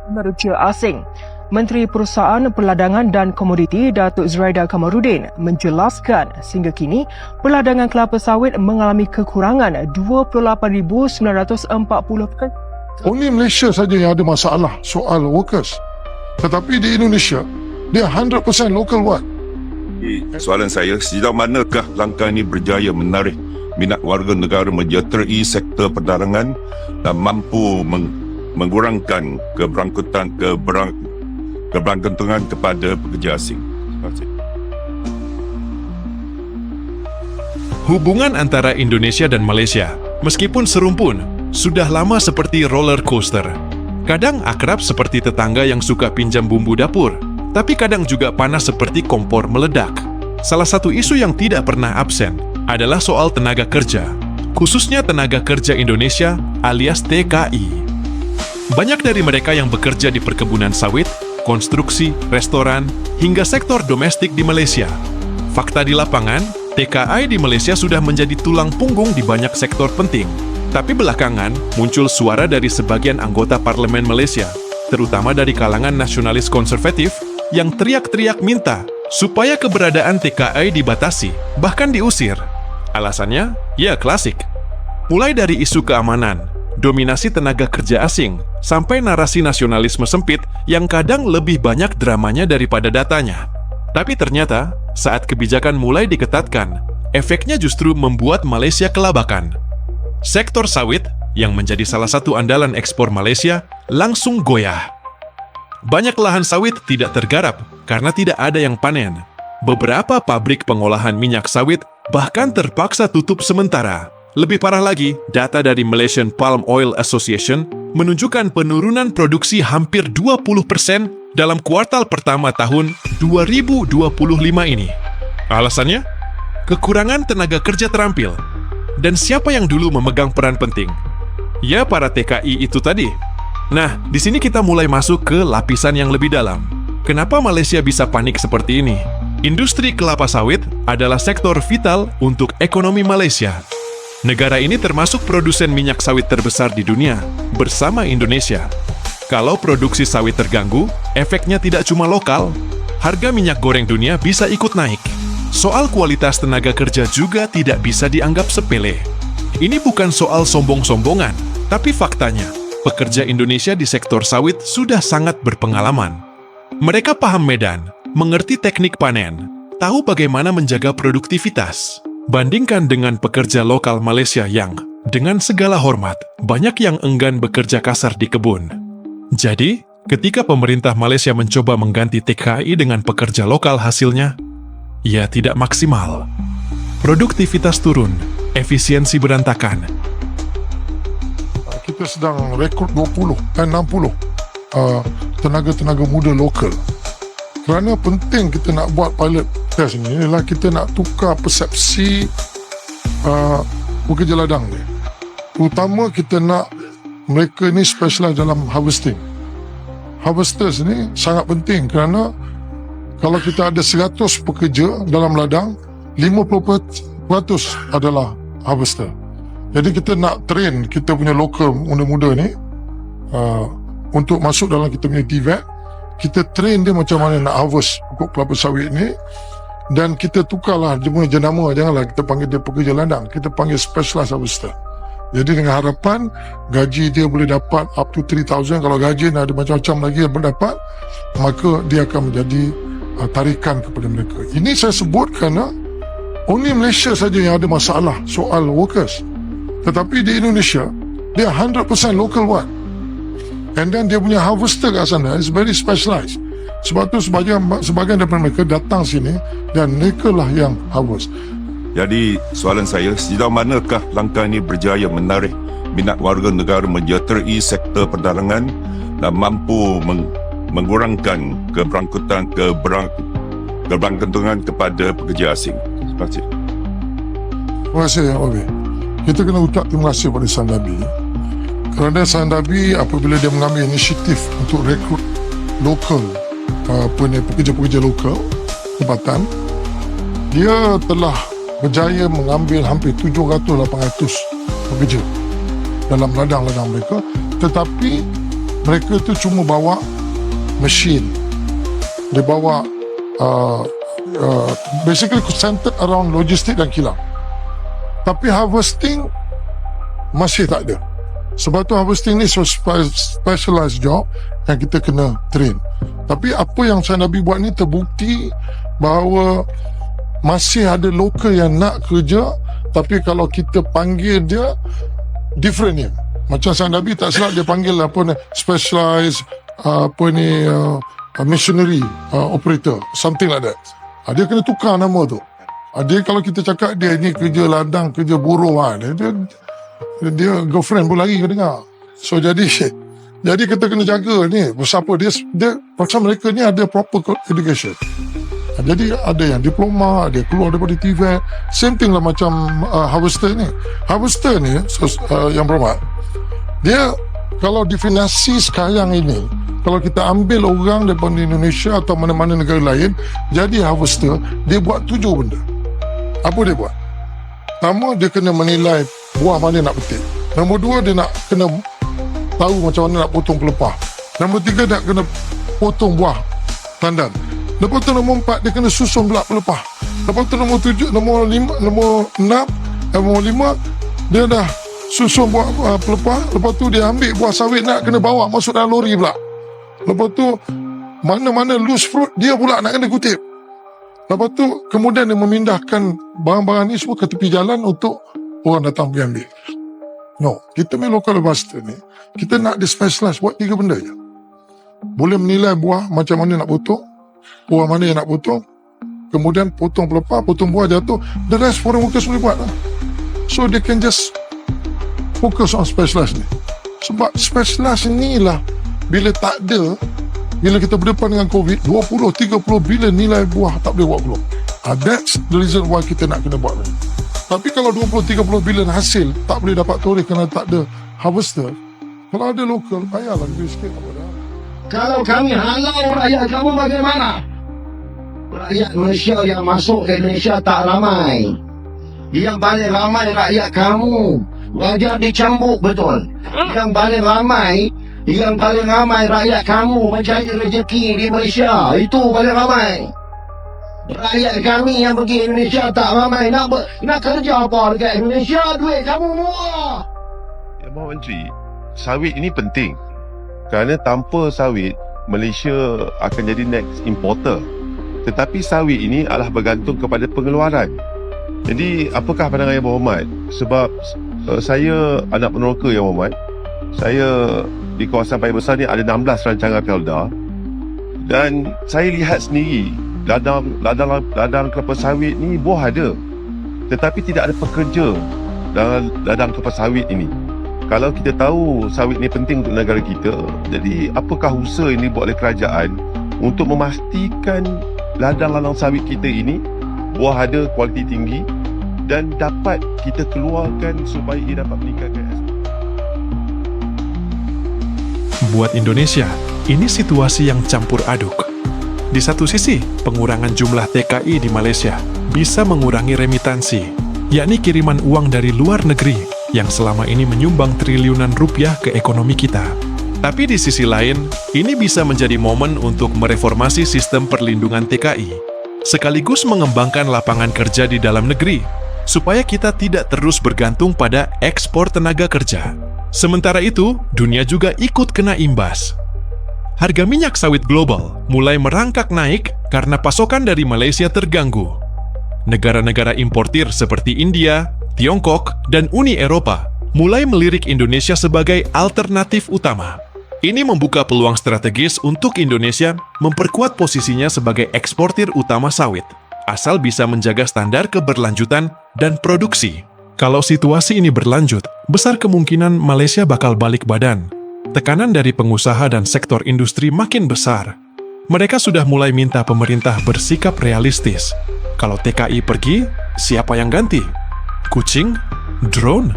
pekerja asing. Menteri Perusahaan Perladangan dan Komoditi Datuk Zuraida Kamarudin menjelaskan sehingga kini perladangan kelapa sawit mengalami kekurangan 28,940 pekerja. Only Malaysia saja yang ada masalah soal workers. Tetapi di Indonesia, dia 100% local work. Soalan saya, sejauh manakah langkah ini berjaya menarik minat warga negara menjejateri sektor perdagangan dan mampu mengurangkan kebergantungan kepada pekerja asing? Terima kasih. Hubungan antara Indonesia dan Malaysia, meskipun serumpun, sudah lama seperti roller coaster. Kadang akrab seperti tetangga yang suka pinjam bumbu dapur, tapi kadang juga panas seperti kompor meledak. Salah satu isu yang tidak pernah absen adalah soal tenaga kerja, khususnya tenaga kerja Indonesia alias TKI. Banyak dari mereka yang bekerja di perkebunan sawit, konstruksi, restoran, hingga sektor domestik di Malaysia. Fakta di lapangan, TKI di Malaysia sudah menjadi tulang punggung di banyak sektor penting. Tapi belakangan, muncul suara dari sebagian anggota parlemen Malaysia, terutama dari kalangan nasionalis konservatif, yang teriak-teriak minta supaya keberadaan TKI dibatasi, bahkan diusir. Alasannya, ya klasik. Mulai dari isu keamanan, dominasi tenaga kerja asing, sampai narasi nasionalisme sempit yang kadang lebih banyak dramanya daripada datanya. Tapi ternyata, saat kebijakan mulai diketatkan, efeknya justru membuat Malaysia kelabakan. Sektor sawit, yang menjadi salah satu andalan ekspor Malaysia, langsung goyah. Banyak lahan sawit tidak tergarap karena tidak ada yang panen. Beberapa pabrik pengolahan minyak sawit bahkan terpaksa tutup sementara. Lebih parah lagi, data dari Malaysian Palm Oil Association menunjukkan penurunan produksi hampir 20% dalam kuartal pertama tahun 2025 ini. Alasannya? Kekurangan tenaga kerja terampil. Dan siapa yang dulu memegang peran penting? Ya, para TKI itu tadi. Nah, di sini kita mulai masuk ke lapisan yang lebih dalam. Kenapa Malaysia bisa panik seperti ini? Industri kelapa sawit adalah sektor vital untuk ekonomi Malaysia. Negara ini termasuk produsen minyak sawit terbesar di dunia, bersama Indonesia. Kalau produksi sawit terganggu, efeknya tidak cuma lokal. Harga minyak goreng dunia bisa ikut naik. Soal kualitas tenaga kerja juga tidak bisa dianggap sepele. Ini bukan soal sombong-sombongan, tapi faktanya, pekerja Indonesia di sektor sawit sudah sangat berpengalaman. Mereka paham medan, mengerti teknik panen, tahu bagaimana menjaga produktivitas. Bandingkan dengan pekerja lokal Malaysia yang, dengan segala hormat, banyak yang enggan bekerja kasar di kebun. Jadi, ketika pemerintah Malaysia mencoba mengganti TKI dengan pekerja lokal, hasilnya ya tidak maksimal. Produktivitas turun, efisiensi berantakan. Kita sedang rekrut 60 tenaga-tenaga muda lokal. Kerana penting kita nak buat pilot test ni ialah kita nak tukar persepsi pekerja ladang ni. Terutama kita nak mereka ni specialize dalam harvesting. Harvesters ni sangat penting kerana kalau kita ada 100 pekerja dalam ladang, 50% adalah harvester. Jadi kita nak train kita punya lokal muda-muda ni untuk masuk dalam kita punya TVET. Kita train dia macam mana nak harvest pokok kelapa sawit ni, dan kita tukarlah dia punya jenama. Janganlah kita panggil dia pekerja ladang, kita panggil specialized harvester. Jadi dengan harapan gaji dia boleh dapat up to 3,000. Kalau gaji ada macam-macam lagi yang berdapat, maka dia akan menjadi tarikan kepada mereka. Ini saya sebut kerana only Malaysia saja yang ada masalah soal workers. Tetapi di Indonesia, dia 100% local work. And then dia punya harvester kat sana is very specialized. Sebab tu sebagian daripada mereka datang sini dan mereka lah yang harvest. Jadi, soalan saya, sejauh manakah langkah ini berjaya menarik minat warga negara menjejateri sektor perdagangan dan mampu mengurangkan kebergantungan kepada pekerja asing? Terima kasih. Terima kasih, Obi. Kita kena ucap terima kasih kepada Sang Nabi. Kerana Sang Nabi apabila dia mengambil inisiatif untuk rekrut lokal, pekerja-pekerja lokal tempatan, dia telah berjaya mengambil hampir 700-800 pekerja dalam ladang-ladang mereka. Tetapi mereka tu cuma bawa mesin. Dia bawa basically centered around logistik dan kilang. Tapi harvesting masih tak ada. Sebab tu harvesting ni specialized job yang kita kena train. Tapi apa yang Syed Nabi buat ni terbukti bahawa masih ada lokal yang nak kerja, tapi kalau kita panggil dia different name. Macam Syed Nabi tak silap dia panggil apa ni, specialized missionary operator, something like that. Dia kena tukar nama tu. Dia kalau kita cakap dia ni kerja ladang, kerja buruh, dia girlfriend pun lagi kau dengar. So jadi kita kena jaga ni siapa dia pasal mereka ni ada proper education. Jadi ada yang diploma, dia keluar daripada TVET. Same thing lah macam harvester ni. Harvester ni yang berhormat, dia kalau definisi sekarang ini, kalau kita ambil orang daripada Indonesia atau mana-mana negara lain jadi harvester, dia buat 7 benda. Apa dia buat? Pertama, dia kena menilai buah mana nak petik. Nombor 2, dia nak kena tahu macam mana nak potong pelepah. Nombor 3, dia nak kena potong buah tandan. Lepas tu nombor 4, dia kena susun pula pelepah. Lepas tu nombor 7, nombor 5, nombor 5, dia dah susun buah pelepah. Lepas tu dia ambil buah sawit, nak kena bawa masuk dalam lori pula. Lepas tu mana-mana loose fruit, dia pula nak kena kutip. Lepas tu kemudian dia memindahkan barang-barang ni semua ke tepi jalan untuk orang datang pergi ambil. No, kita punya local harvester ni, kita nak dia specialize buat 3 benda je. Boleh menilai buah macam mana nak potong, buah mana yang nak potong, kemudian potong pelepah, potong buah jatuh, the rest foreign workers boleh buat lah. So they can just focus on specialize ni. Sebab specialize ni lah bila tak ada, bila kita berdepan dengan COVID, 20-30 bilion nilai buah tak boleh buat keluar. That's the reason why kita nak kena buat ni. Tapi kalau 20-30 bilion hasil tak boleh dapat toreh kerana tak ada harvester, kalau ada lokal, payahlah lebih sikit apa dah. Kalau kami halau rakyat kamu bagaimana? Rakyat Malaysia yang masuk ke Indonesia tak ramai. Yang paling ramai rakyat kamu. Wajar dicambuk betul. Yang paling ramai rakyat kamu mencari rezeki di Malaysia. Itu paling ramai. Rakyat kami yang pergi Indonesia tak ramai. Nak kerja apa dekat Indonesia? Duit kamu murah. Ya, Mohd Menteri, sawit ini penting. Kerana tanpa sawit, Malaysia akan jadi next importer. Tetapi sawit ini adalah bergantung kepada pengeluaran. Jadi, apakah pandangan Yang Berhormat? Sebab saya anak peneroka Yang Berhormat. Saya di kawasan Paya Besar ni ada 16 rancangan Pelda. Dan saya lihat sendiri, ladang kelapa sawit ni buah ada. Tetapi tidak ada pekerja dalam ladang kelapa sawit ini. Kalau kita tahu sawit ni penting untuk negara kita, jadi apakah usaha ini buat oleh kerajaan untuk memastikan ladang-ladang sawit kita ini buah ada, kualiti tinggi dan dapat kita keluarkan supaya ia dapat meningkatkan ekspor. Buat Indonesia, ini situasi yang campur aduk. Di satu sisi, pengurangan jumlah TKI di Malaysia bisa mengurangi remitansi, yakni kiriman uang dari luar negeri yang selama ini menyumbang triliunan rupiah ke ekonomi kita. Tapi di sisi lain, ini bisa menjadi momen untuk mereformasi sistem perlindungan TKI, sekaligus mengembangkan lapangan kerja di dalam negeri, supaya kita tidak terus bergantung pada ekspor tenaga kerja. Sementara itu, dunia juga ikut kena imbas. Harga minyak sawit global mulai merangkak naik karena pasokan dari Malaysia terganggu. Negara-negara importir seperti India, Tiongkok, dan Uni Eropa mulai melirik Indonesia sebagai alternatif utama. Ini membuka peluang strategis untuk Indonesia memperkuat posisinya sebagai eksportir utama sawit, asal bisa menjaga standar keberlanjutan dan produksi. Kalau situasi ini berlanjut, besar kemungkinan Malaysia bakal balik badan. Tekanan dari pengusaha dan sektor industri makin besar. Mereka sudah mulai minta pemerintah bersikap realistis. Kalau TKI pergi, siapa yang ganti? Kucing? Drone?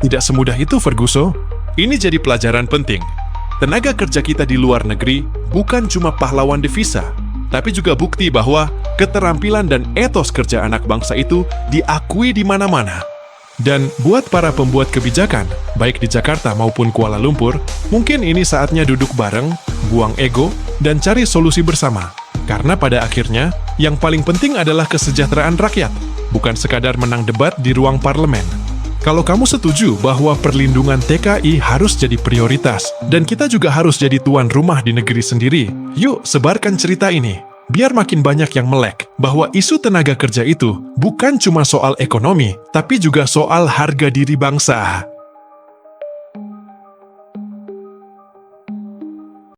Tidak semudah itu, Ferguson. Ini jadi pelajaran penting. Tenaga kerja kita di luar negeri bukan cuma pahlawan devisa, tapi juga bukti bahwa keterampilan dan etos kerja anak bangsa itu diakui di mana-mana. Dan buat para pembuat kebijakan, baik di Jakarta maupun Kuala Lumpur, mungkin ini saatnya duduk bareng, buang ego, dan cari solusi bersama. Karena pada akhirnya, yang paling penting adalah kesejahteraan rakyat, bukan sekadar menang debat di ruang parlemen. Kalau kamu setuju bahwa perlindungan TKI harus jadi prioritas, dan kita juga harus jadi tuan rumah di negeri sendiri, yuk sebarkan cerita ini. Biar makin banyak yang melek bahwa isu tenaga kerja itu bukan cuma soal ekonomi, tapi juga soal harga diri bangsa.